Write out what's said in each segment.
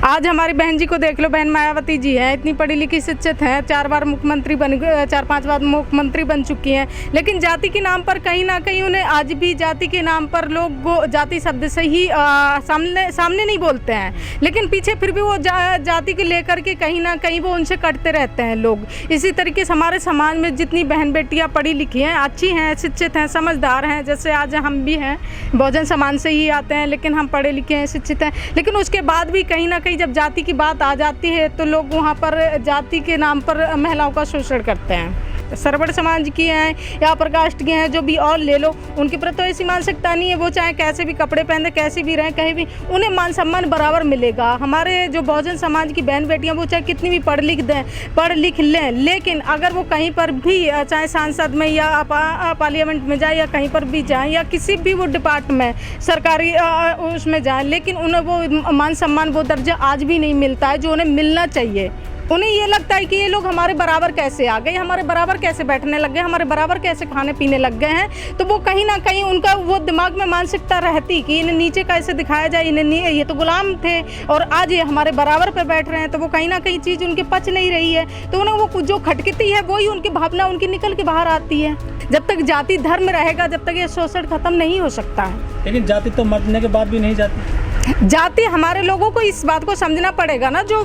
आज हमारी बहन जी को देख लो, बहन मायावती जी हैं, इतनी पढ़ी लिखी शिक्षित हैं, 4-5 बार मुख्यमंत्री बन चुकी हैं, लेकिन जाति के नाम पर कहीं ना कहीं उन्हें आज भी जाति के नाम पर लोग जाति शब्द से ही सामने नहीं बोलते हैं, लेकिन पीछे फिर भी वो जाति को लेकर के कहीं ना कहीं वो उनसे कटते रहते हैं लोग। इसी तरीके से हमारे समाज में जितनी बहन बेटियाँ पढ़ी लिखी हैं, अच्छी हैं, शिक्षित हैं, समझदार हैं, जैसे आज हम भी हैं, बहुजन समाज से ही आते हैं, लेकिन हम पढ़े लिखे हैं, शिक्षित हैं, लेकिन उसके बाद भी कहीं ना कहीं जब जाति की बात आ जाती है तो लोग वहाँ पर जाति के नाम पर महिलाओं का शोषण करते हैं। सरवण समाज की हैं या प्रकाष्ट के हैं, जो भी और ले लो, उनके प्रति तो ऐसी मानसिकता नहीं है। वो चाहे कैसे भी कपड़े पहने, कैसे भी रहें, कहीं भी उन्हें मान सम्मान बराबर मिलेगा। हमारे जो बहुजन समाज की बहन बेटियां, वो चाहे कितनी भी पढ़ लिख लें, लेकिन अगर वो कहीं पर भी चाहे सांसद में या पार्लियामेंट में जाए या कहीं पर भी जाएँ या किसी भी वो डिपार्टमेंट सरकारी उसमें जाएँ, लेकिन उन्हें वो मान सम्मान, वो दर्जा आज भी नहीं मिलता है जो उन्हें मिलना चाहिए। उन्हें ये लगता है कि ये लोग हमारे बराबर कैसे आ गए, हमारे बराबर कैसे बैठने लग गए, हमारे बराबर कैसे खाने पीने लग गए हैं। तो वो कहीं ना कहीं उनका वो दिमाग में मानसिकता रहती कि इन्हें नीचे कैसे दिखाया जाए, इन्हें ये तो गुलाम थे और आज ये हमारे बराबर पे बैठ रहे हैं। तो वो कहीं ना कहीं चीज़ उनके पच नहीं रही है, तो उन्हें वो जो खटकती है वही उनकी भावना उनकी निकल के बाहर आती है। जब तक जाति धर्म रहेगा, जब तक ये शोषण खत्म नहीं हो सकता है। लेकिन जाति तो मरने के बाद भी नहीं जाती। जाति हमारे लोगों को इस बात को समझना पड़ेगा ना, जो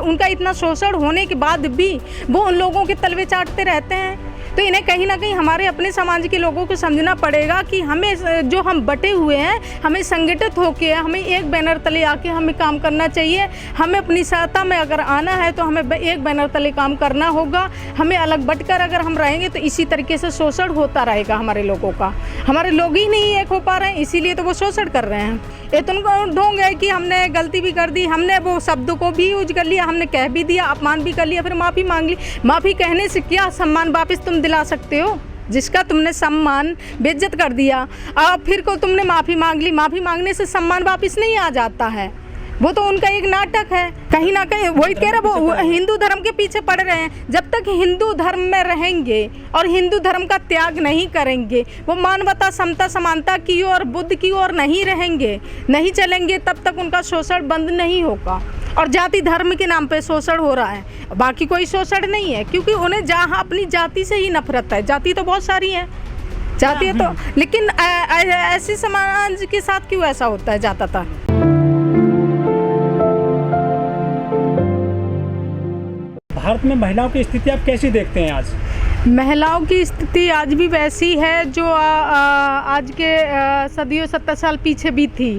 उनका इतना शोषण होने के बाद भी वो उन लोगों के तलवे चाटते रहते हैं। तो इन्हें कहीं ना कहीं हमारे अपने समाज के लोगों को समझना पड़ेगा कि हमें जो हम बटे हुए हैं, हमें संगठित होकर हमें एक बैनर तले आके हमें काम करना चाहिए। हमें अपनी सत्ता में अगर आना है तो हमें एक बैनर तले काम करना होगा। हमें अलग बटकर अगर हम रहेंगे तो इसी तरीके से शोषण होता रहेगा हमारे लोगों का। हमारे लोग ही नहीं एक हो पा रहे हैं, इसीलिए तो वो शोषण कर रहे हैं। ये तो उनको ढोंग है कि हमने गलती भी कर दी, हमने वो शब्द को भी यूज कर लिया, हमने कह भी दिया, अपमान भी कर लिया, फिर माफ़ी मांग ली। माफ़ी कहने से क्या सम्मान वापस तुम दिला सकते हो? जिसका तुमने सम्मान बेइज्जत कर दिया, अब फिर को तुमने माफ़ी मांग ली, माफ़ी मांगने से सम्मान वापस नहीं आ जाता है। वो तो उनका एक नाटक है। कहीं ना कहीं वही कह रहे, वो हिंदू धर्म के पीछे पड़ रहे हैं। जब तक हिंदू धर्म में रहेंगे और हिंदू धर्म का त्याग नहीं करेंगे, वो मानवता, समता, समानता की ओर, बुद्ध की ओर नहीं रहेंगे, नहीं चलेंगे, तब तक उनका शोषण बंद नहीं होगा। और जाति धर्म के नाम पे शोषण हो रहा है, बाकी कोई शोषण नहीं है, क्योंकि उन्हें जहाँ अपनी जाति से ही नफरत है। जाति तो बहुत सारी है, जाति है तो, लेकिन ऐसी समाज के साथ क्यों ऐसा होता है ज़्यादातर? भारत में महिलाओं की स्थिति आप कैसी देखते हैं आज? महिलाओं की स्थिति आज भी वैसी है जो आज के सदियों 70 साल पीछे भी थी,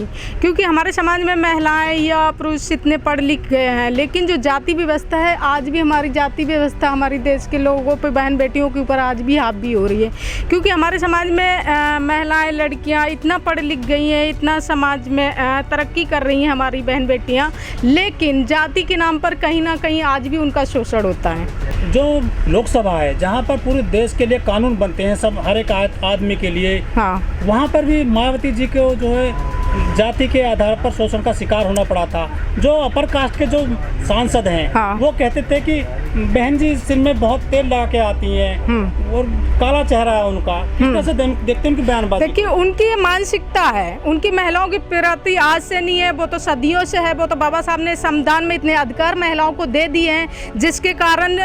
क्योंकि हमारे समाज में महिलाएं या पुरुष इतने पढ़ लिख गए हैं, लेकिन जो जाति व्यवस्था है, आज भी हमारी जाति व्यवस्था हमारे देश के लोगों पे, बहन बेटियों के ऊपर आज भी हावी हो रही है। क्योंकि हमारे समाज में महिलाएं, लड़कियां इतना पढ़ लिख गई हैं, इतना समाज में तरक्की कर रही हैं हमारी बहन बेटियाँ, लेकिन जाति के नाम पर कहीं ना कहीं आज भी उनका शोषण होता है। जो लोकसभा है, जहाँ पर पूरे देश के लिए कानून बनते हैं, सब हर एक आदमी के लिए, हाँ, वहाँ पर भी मायावती जी को जो है जाति के आधार पर शोषण का शिकार होना पड़ा था। जो अपर कास्ट के जो सांसद हैं, हाँ, वो कहते थे कि बहन जी सिर में बहुत तेल लगा के आती हैं और काला चेहरा है उनका। किस तरह से देखते हैं उनकी बयानबाजी? देखिए, उनकी ये मानसिकता है, उनकी महिलाओं के प्रति आज से नहीं है, वो तो सदियों से है। वो तो बाबा साहब ने संविधान में इतने अधिकार महिलाओं को दे दिए हैं, जिसके कारण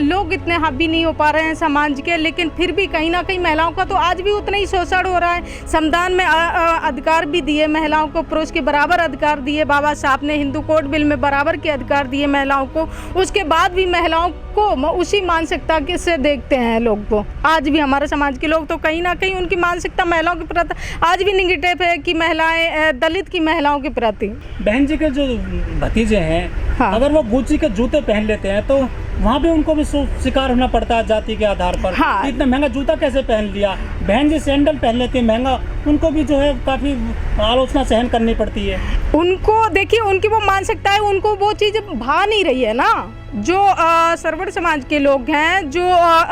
लोग इतने हावी नहीं हो पा रहे हैं समाज के, लेकिन फिर भी कहीं ना कहीं महिलाओं का तो आज भी उतना ही शोषण हो रहा है। संविधान में अधिकार भी दिए महिलाओं को, पुरुष के बराबर अधिकार दिए बाबा साहब ने, हिंदू कोड बिल में बराबर के अधिकार दिए महिलाओं को। उसके बाद भी महिलाओं को उसी मानसिकता के से देखते हैं लोग को। आज भी हमारे समाज के लोग तो कहीं ना कहीं उनकी मानसिकता महिलाओं के प्रति आज भी निगेटिव है कि महिलाएं, दलित की महिलाओं के प्रति। बहन जी के जो भतीजे हैं, हाँ, अगर वो गुच्ची के जूते पहन लेते हैं तो वहाँ भी उनको भी शिकार होना पड़ता है जाति के आधार पर। हाँ, इतना महंगा जूता कैसे पहन लिया? बहन जी सैंडल पहन लेती है महंगा, उनको भी जो है काफ़ी आलोचना सहन करनी पड़ती है। उनको देखिए, उनकी वो मानसिकता है, उनको वो चीज़ भा नहीं रही है ना। जो सरवण समाज के लोग हैं, जो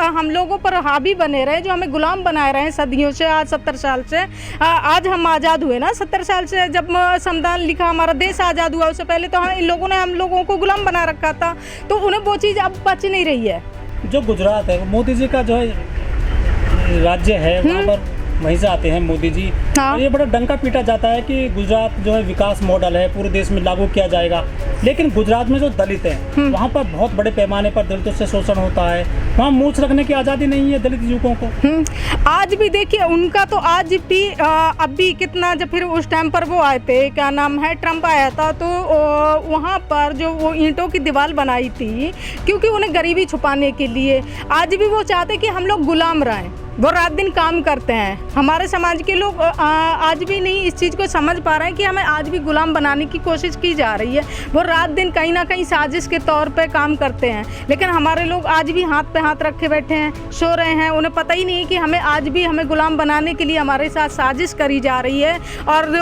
हम लोगों पर हावी बने रहे, जो हमें गुलाम बनाए रहे हैं सदियों से, आज 70 साल से। आज हम आज़ाद हुए ना, 70 साल से जब संविधान लिखा, हमारा देश आज़ाद हुआ, उससे पहले तो इन लोगों ने हम लोगों को गुलाम बना रखा था। तो उन्हें वो चीज़ अब बच नहीं रही है। जो गुजरात है, मोदी जी का जो है राज्य है, वहाँ पर वहीं से आते हैं मोदी जी। हाँ। और ये बड़ा डंका पीटा जाता है कि गुजरात जो है विकास मॉडल है, पूरे देश में लागू किया जाएगा। लेकिन गुजरात में जो दलित हैं वहाँ पर बहुत बड़े पैमाने पर दलितों से शोषण होता है। वहाँ मूछ रखने की आज़ादी नहीं है दलित युवकों को। आज भी देखिए उनका तो आज भी अभी कितना, जब फिर उस टाइम पर वो आए थे, क्या नाम है, ट्रम्प आया था, तो वहाँ पर जो वो ईंटों की दीवार बनाई थी क्योंकि उन्हें गरीबी छुपाने के लिए। आज भी वो चाहते कि हम लोग गुलाम रहें, वो रात दिन काम करते हैं। हमारे समाज के लोग आज भी नहीं इस चीज़ को समझ पा रहे हैं कि हमें आज भी गुलाम बनाने की कोशिश की जा रही है। वो रात दिन कहीं ना कहीं साजिश के तौर पे काम करते हैं, लेकिन हमारे लोग आज भी हाथ पे हाथ रखे बैठे हैं, सो रहे हैं। उन्हें पता ही नहीं है कि हमें गुलाम बनाने के लिए हमारे साथ साजिश करी जा रही है और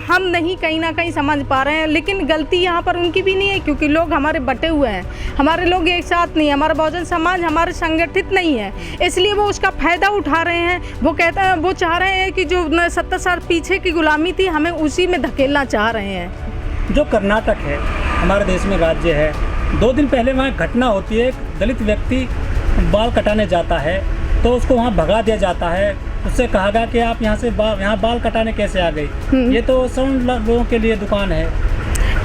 हम नहीं कहीं ना कहीं समझ पा रहे हैं। लेकिन गलती यहाँ पर उनकी भी नहीं है क्योंकि लोग हमारे बटे हुए हैं, हमारे लोग एक साथ नहीं है, हमारा बहुजन समाज हमारे संगठित नहीं है, इसलिए वो उसका फ़ायदा उठा रहे हैं। वो कहता है, वो चाह रहे हैं कि जो 70 साल पीछे की गुलामी थी हमें उसी में धकेलना चाह रहे हैं। जो कर्नाटक है हमारे देश में राज्य है, 2 दिन पहले वहाँ घटना होती है, एक दलित व्यक्ति बाल कटाने जाता है तो उसको वहाँ भगा दिया जाता है। उससे कहा गया कि आप यहाँ से यहाँ बाल कटाने कैसे आ गई, ये तो सवर्ण लोगों के लिए दुकान है।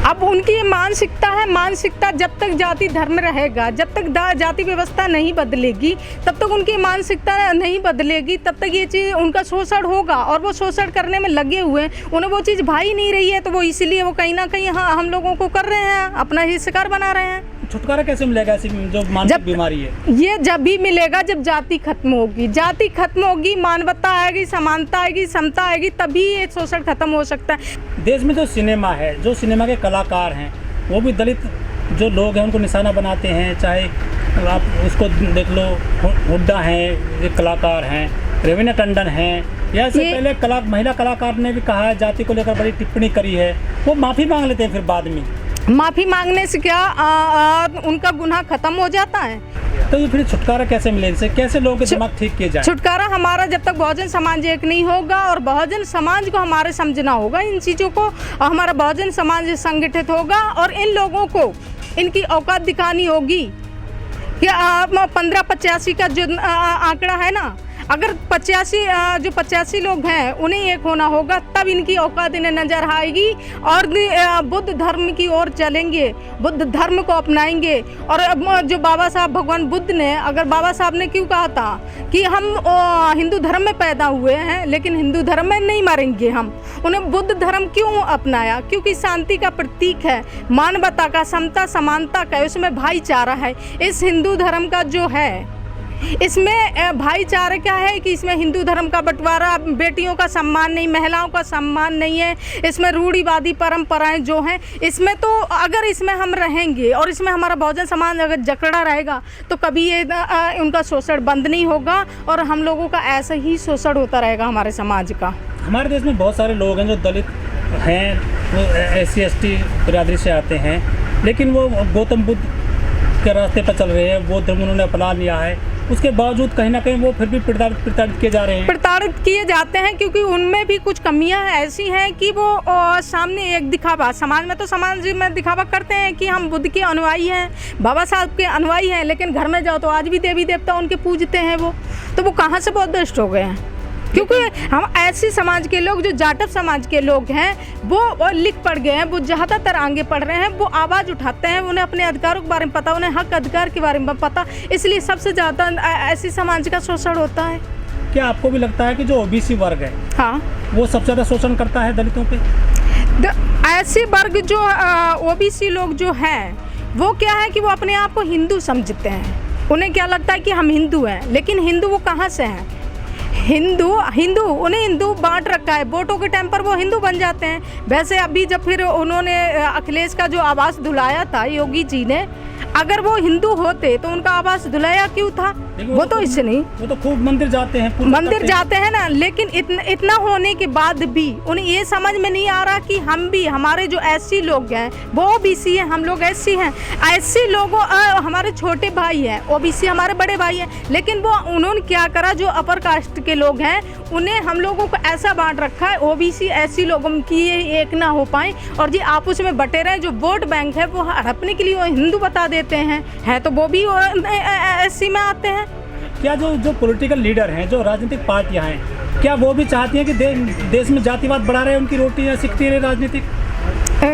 अब उनकी ये मानसिकता जब तक जाति धर्म रहेगा, जब तक जाति व्यवस्था नहीं बदलेगी, तब तक उनकी मानसिकता नहीं बदलेगी, तब तक ये चीज़ उनका शोषण होगा और वो शोषण करने में लगे हुए हैं। उन्हें वो चीज़ भाई नहीं रही है, तो वो इसीलिए वो कहीं ना कहीं हम लोगों को कर रहे हैं, अपना ही शिकार बना रहे हैं। छुटकारा कैसे मिलेगा ऐसी जो मानसिक बीमारी है? ये जब भी मिलेगा जब जाति खत्म होगी, जाति खत्म होगी, मानवता आएगी, समानता आएगी, समता आएगी, तभी ये शोषण खत्म हो सकता है। देश में जो सिनेमा है, जो सिनेमा के कलाकार हैं, वो भी दलित जो लोग हैं उनको निशाना बनाते हैं। चाहे आप उसको देख लो, हुड्डा हैं, ये कलाकार हैं, रवीना टंडन हैं, या इससे पहले महिला कलाकार ने भी कहा है, जाति को लेकर बड़ी टिप्पणी करी है, वो माफ़ी मांग लेते हैं। फिर बाद में माफ़ी मांगने से क्या उनका गुनाह खत्म हो जाता है? तो ये फिर छुटकारा कैसे मिले, इनसे कैसे लोगों के दिमाग ठीक किए जाए? छुटकारा हमारा जब तक बहुजन समाज एक नहीं होगा और बहुजन समाज को हमारे समझना होगा इन चीज़ों को, हमारा बहुजन समाज संगठित होगा और इन लोगों को इनकी औकात दिखानी होगी कि 1585 का जो आंकड़ा है ना, अगर 85 लोग हैं उन्हें एक होना होगा, तब इनकी औकात इन्हें नजर आएगी और बुद्ध धर्म की ओर चलेंगे, बुद्ध धर्म को अपनाएंगे। और जो बाबा साहब भगवान बुद्ध ने, अगर बाबा साहब ने क्यों कहा था कि हम हिंदू धर्म में पैदा हुए हैं लेकिन हिंदू धर्म में नहीं मरेंगे, हम उन्हें बुद्ध धर्म क्यों अपनाया? क्योंकि शांति का प्रतीक है, मानवता का, समता समानता का, उसमें भाईचारा है। इस हिंदू धर्म का जो है, इसमें भाईचारा क्या है कि इसमें हिंदू धर्म का बंटवारा, बेटियों का सम्मान नहीं, महिलाओं का सम्मान नहीं है, इसमें रूढ़िवादी परंपराएं जो हैं, इसमें तो अगर इसमें हम रहेंगे और इसमें हमारा बहुजन समाज अगर जकड़ा रहेगा तो कभी ये उनका शोषण बंद नहीं होगा और हम लोगों का ऐसा ही शोषण होता रहेगा हमारे समाज का। हमारे देश में बहुत सारे लोग हैं जो दलित हैं, वो SC/ST बिरादरी से आते हैं, लेकिन वो गौतम बुद्ध के रास्ते पर चल रहे हैं, वो धर्म उन्होंने अपना लिया है, उसके बावजूद कहीं ना कहीं वो फिर भी प्रताड़ित किए जा रहे हैं। प्रताड़ित किए जाते हैं क्योंकि उनमें भी कुछ कमियां ऐसी हैं कि वो सामने एक दिखावा, समाज में दिखावा करते हैं कि हम बुद्ध के अनुयायी हैं, बाबा साहब के अनुयायी हैं, लेकिन घर में जाओ तो आज भी देवी देवता उनके पूजते हैं। वो कहाँ से बौद्धिस्ट हो गए हैं? क्योंकि हम ऐसी समाज के लोग, जो जाटव समाज के लोग हैं, वो लिख पढ़ गए हैं, वो ज़्यादातर आगे पढ़ रहे हैं, वो आवाज़ उठाते हैं, उन्हें अपने अधिकारों के बारे में पता, उन्हें हक अधिकार के बारे में पता, इसलिए सबसे ज़्यादा ऐसी समाज का शोषण होता है। क्या आपको भी लगता है कि जो OBC वर्ग है, हाँ, वो सबसे ज़्यादा शोषण करता है दलितों पे? ऐसे वर्ग जो OBC लोग जो हैं, वो क्या है कि वो अपने आप को हिंदू समझते हैं, उन्हें क्या लगता है कि हम हिंदू हैं, लेकिन हिंदू वो कहाँ से हैं? उन्हें हिंदू बांट रखा है, वोटों के टाइम पर वो हिंदू बन जाते हैं। वैसे अभी जब फिर उन्होंने अखिलेश का जो आवास धुलाया था योगी जी ने, अगर वो हिंदू होते तो उनका आवास धुलाया क्यों था? वो तो इससे नहीं, वो तो खूब मंदिर जाते हैं ना, लेकिन इतना होने के बाद भी उन्हें ये समझ में नहीं आ रहा कि हम भी, हमारे जो SC लोग हैं वो OBC हैं, हम लोग SC हैं, SC लोगों हमारे छोटे भाई हैं, OBC हमारे बड़े भाई हैं, लेकिन वो उन्होंने क्या करा, जो अपर कास्ट के लोग हैं उन्हें हम लोगों को ऐसा बांट रखा है, OBC SC लोगों की एक ना हो पाए और जी आपस में बटे रहे, जो वोट बैंक है वो हड़पने के लिए वो हिंदू बता देते हैं तो वो भी SC में आते हैं। क्या जो पॉलिटिकल लीडर हैं, जो राजनीतिक पार्टियां हैं, क्या वो भी चाहती हैं कि देश में जातिवाद बढ़ा रहे, उनकी रोटी सिकती रहे राजनीतिक?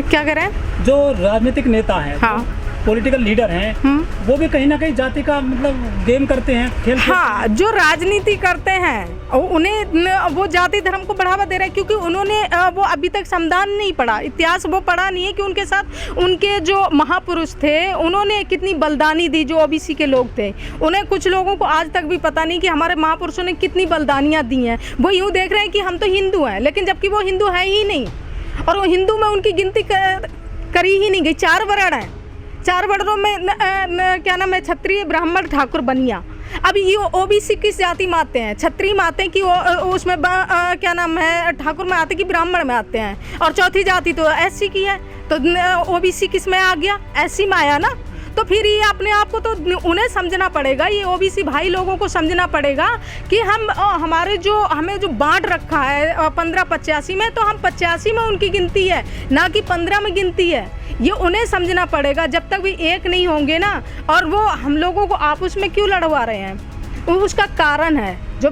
क्या कह रहे हैं? जो राजनीतिक नेता हैं, हाँ, पॉलिटिकल लीडर हैं, वो भी कहीं ना कहीं जाति का मतलब गेम करते हैं, खेल खेलते हाँ, जो राजनीति करते हैं उन्हें वो जाति धर्म को बढ़ावा दे रहे हैं, क्योंकि उन्होंने वो अभी तक संविधान नहीं पढ़ा, इतिहास वो पढ़ा नहीं है कि उनके साथ उनके जो महापुरुष थे उन्होंने कितनी बलिदानी दी। जो ओबीसी के लोग थे, उन्हें कुछ लोगों को आज तक भी पता नहीं कि हमारे महापुरुषों ने कितनी बलिदानियाँ दी हैं। वो यूँ देख रहे हैं कि हम तो हिंदू हैं, लेकिन जबकि वो हिंदू है ही नहीं, और वो हिंदू में उनकी गिनती करी ही नहीं गई। 4 वर्ण हैं, 4 वर्णों में क्या नाम है, क्षत्रिय, ब्राह्मण, ठाकुर, बनिया। अब ये ओबीसी किस जाति में आते हैं? क्षत्रिय में आते हैं कि उसमें क्या नाम है, ठाकुर में आते हैं कि ब्राह्मण में आते हैं? और चौथी जाति तो एससी की है, तो ओबीसी किस में आ गया? एससी में आया ना। तो फिर ये अपने आप को तो उन्हें समझना पड़ेगा, ये ओबीसी भाई लोगों को समझना पड़ेगा कि हमें जो बांट रखा है 1585 में, तो हम 85 में उनकी गिनती है, ना कि 15 में गिनती है। ये उन्हें समझना पड़ेगा। जब तक भी एक नहीं होंगे ना, और वो हम लोगों को आपस में क्यों लड़वा रहे हैं, उसका कारण है जो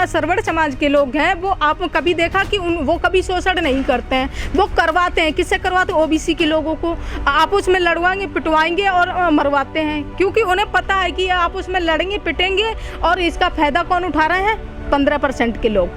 सरवण समाज के लोग हैं, वो आप कभी देखा कि वो कभी शोषण नहीं करते हैं, वो करवाते हैं। किससे करवाते हैं? ओबीसी के लोगों को आपस में लड़वाएंगे, पिटवाएंगे और मरवाते हैं, क्योंकि उन्हें पता है कि आपस में लड़ेंगे, पिटेंगे, और इसका फायदा कौन उठा रहे हैं? 15% के लोग।